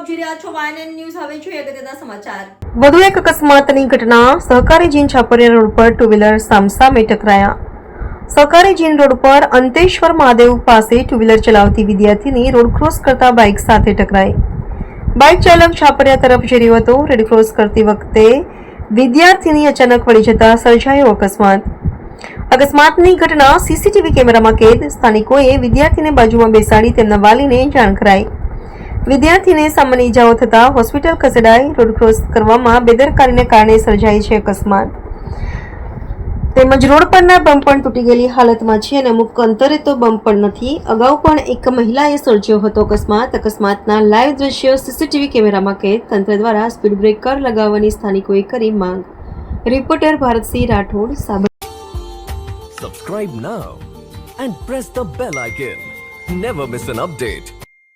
આપ જોઈ રહ્યા છો વાયએનએન ન્યૂઝ. હવે જોઈએ અગત્યના સમાચાર. વધુ એક અકસ્માતની ઘટના. સહકારી જીન છાપરિયા રોડ પર ટુ વ્હીલર સામસામે ટકરાયા. સહકારી જીન રોડ પર અંતેશ્વર મહાદેવ પાસે ટુ વ્હીલર ચલાવતી વિદ્યાર્થીની રોડ ક્રોસ કરતા બાઇક સાથે ટકરાઈ. બાઇક ચાલક છાપરિયા તરફ જઈ રહ્યો હતો. રોડ ક્રોસ કરતી વખતે વિદ્યાર્થીની અચાનક વળી જતા સર્જાયો અકસ્માત. અકસ્માતની ઘટના સીસીટીવી કેમેરામાં કેદ. સ્થાનિકોએ વિદ્યાર્થીને બાજુમાં બેસાડી તેમના વાલીને જાણ કરાઈ. વિદ્યાર્થીને સામાન્ય ઇજાઓ થતા હોસ્પિટલ ખસેડાઈ. રોડ ક્રોસ કરવામાં બેદરકારીને કારણે સર્જાઈ છે અકસ્માત. તેમજ રોડ પરના બમ્પ પણ તૂટી ગયેલી હાલતમાં છે અને અમુક અંતરે તો બમ્પ પણ નથી. અગાઉ પણ એક મહિલાએ સર્જ્યો હતો અકસ્માત. અકસ્માતના લાઈવ દ્રશ્યો સીસીટીવી કેમેરામાં કેદ. તંત્ર દ્વારા સ્પીડ બ્રેકર લગાવવાની સ્થાનિકોએ કરી માંગ. Reporter Bharatsinh Rathod, Sabar. Subscribe now and press the bell icon. Never miss an update.